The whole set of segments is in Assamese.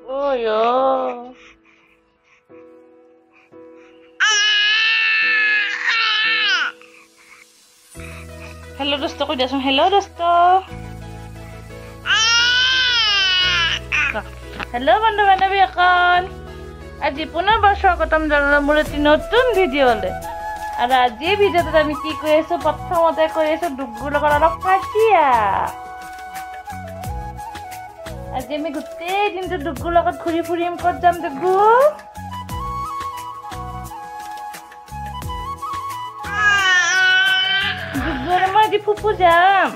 Oyo. Hello dosto ko diason. Hello dosto. Hello বন্ধু-বান্ধবী এখন আজি পুনৰবাৰ স্বাগতম জনালো মোৰ এটি নতুন ভিডিঅ'লে আৰু আজি ভিডিঅ'টোত আমি কি কৰি আছো প্ৰথমতে কৰি আছো ডুগুৰ লগত অলপ কাজিয়া আজি আমি গোটেই দিনটো ডুগুৰ লগত ঘূৰি ফুৰিম ক'ত যাম ডুগু ডুগুৰ মই আজি ফুফু যাম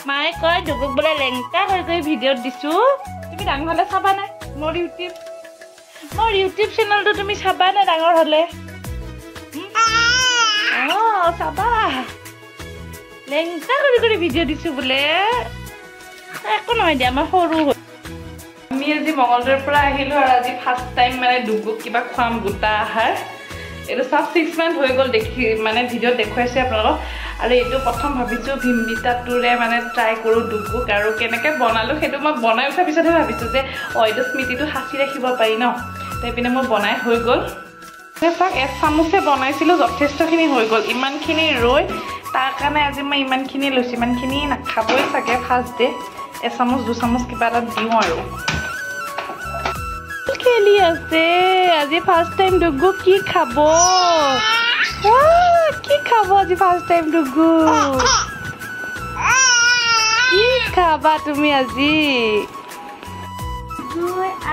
মাই কয় ডুগুক বোলে লেংটা কৰি ভিডিঅ' দিছো তুমি ডাঙৰ হ'লে চাবা নাই মোৰ ইউটিউব চেনেলটো তুমি চাবা নাই ডাঙৰ হ'লে চাবা লেংটা কৰি ভিডিঅ' দিছো বোলে একো নহয় দিয়া আমাৰ সৰু আমি আজি মঙ্গলদৈৰ পৰা আহিলো আৰু আজি ফাৰ্ষ্ট টাইম মানে ডুগুক কিবা খুৱাম গোটা আহাৰ এইটো সব 6 মান্থ হৈ গ'ল দেখি মানে ভিডিঅ' দেখুৱাইছে আপোনালোকক আৰু এইটো প্ৰথম ভাবিছো ভিমবিটাটোৰে মানে ট্ৰাই কৰো ডুগুক আৰু কেনেকৈ বনালো সেইটো মই বনাই উঠাৰ পিছতহে ভাবিছো যে এইটো স্মৃতিটো সাঁচি ৰাখিব পাৰি ন তাই পিনে মই বনাই হৈ গ'ল চাওক 1 চামুচে বনাইছিলো যথেষ্টখিনি হৈ গ'ল ইমানখিনি ৰৈ তাৰ কাৰণে আজি মই ইমানখিনি লৈছো ইমানখিনি নাখাবই চাগে ফাৰ্ষ্ট ডে 1 চামুচ 2 চামুচ কিবা এটা দিওঁ আৰু খেলি আছে আজি ফাৰ্ষ্ট টাইম ডুগু কি খাব কি খাব আজি ফাৰ্ষ্ট টাইম ডুগু কি খাবা তুমি আজি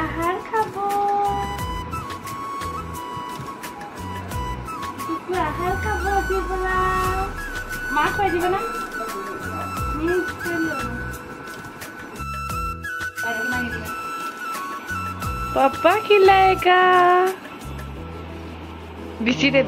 আহাৰ খাব আহাৰ খাব আজি পৰা মা খুৱাই দিব না पापा खिलाएगा दिसी दे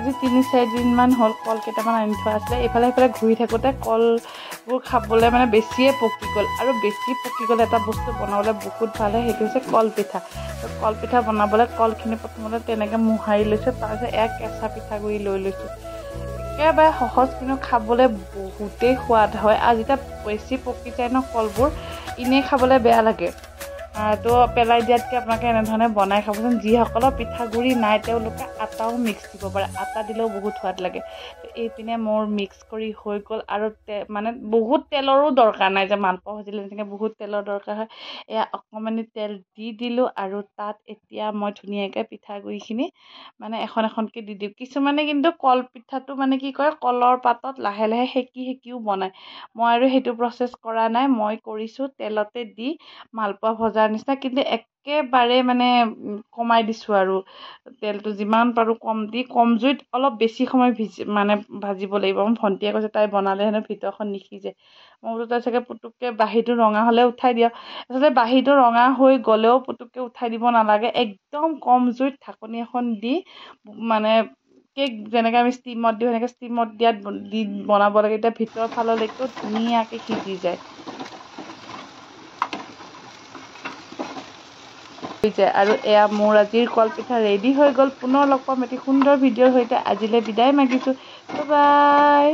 আজি 3-4 দিন মান হল কল কেইটামান আনি থোৱা আছিলে এফালে ঘূৰি থাকোতে কলবোৰ খাবলৈ মানে বেছিয়ে পকি গ'ল আৰু বেছি পকি গ'লে এটা বস্তু বনাবলৈ বহুত ভাল হয় সেইটো হৈছে কলপিঠা বনাবলৈ কলখিনি প্ৰথমতে তেনেকৈ মোহাৰি লৈছোঁ তাৰপিছত কেঁচা পিঠাগুড়ি লৈ লৈছোঁ একেবাৰে সহজ কিন্তু খাবলৈ বহুতেই সোৱাদ হয় আৰু যেতিয়া বেছি পকি যায় ন কলবোৰ এনেই খাবলৈ বেয়া লাগে তো পেলাই দিয়াতকৈ আপোনালোকে এনেধৰণে বনাই খাবচোন যিসকলৰ পিঠাগুড়ি নাই তেওঁলোকে আটাও মিক্স দিব পাৰে আটা দিলেও বহুত সোৱাদ লাগে এইপিনে মোৰ মিক্স কৰি হৈ গ'ল আৰু মানে বহুত তেলৰো দৰকাৰ নাই যে মালপোৱা ভাজিলে তেনেকৈ বহুত তেলৰ দৰকাৰ হয় এয়া অকণমানি তেল দি দিলোঁ আৰু তাত এতিয়া মই ধুনীয়াকৈ পিঠাগুড়িখিনি মানে এখনকৈ দি দিওঁ কিছুমানে কিন্তু কলপিঠাটো মানে কি কৰে কলৰ পাতত লাহে লাহে সেকিও বনায় মই আৰু সেইটো প্ৰচেছ কৰা নাই মই কৰিছোঁ তেলতে দি মালপোৱা ভজাৰ নিচিনা কিন্তু একেবাৰে মানে কমাই দিছোঁ আৰু তেলটো যিমান পাৰোঁ কম জুইত অলপ বেছি সময় ভাজিব লাগিব মোৰ ভণ্টিয়ে কৈছে তাই বনালে হেনো ভিতৰখন নিসিজে মই বোলো তাই চাগে পুটুককৈ বাহিৰটো ৰঙা হ'লে উঠাই দিয়ক আচলতে বাহিৰটো ৰঙা হৈ গ'লেও পুটুককৈ উঠাই দিব নালাগে একদম কম জুইত ঢাকনি এখন দি মানে কেক যেনেকৈ আমি ষ্টিমত দিওঁ সেনেকৈ ষ্টিমত দি বনাব লাগে এতিয়া ভিতৰৰ ফাললৈকেও ধুনীয়াকৈ সিজি যায় আৰু এয়া মোৰ আজিৰ কলপিঠা ৰেডি হৈ গ'ল পুনৰ লগ পাম এটি সুন্দৰ ভিডিঅ'ৰ সৈতে আজিলৈ বিদায় মাগিছোঁ বাই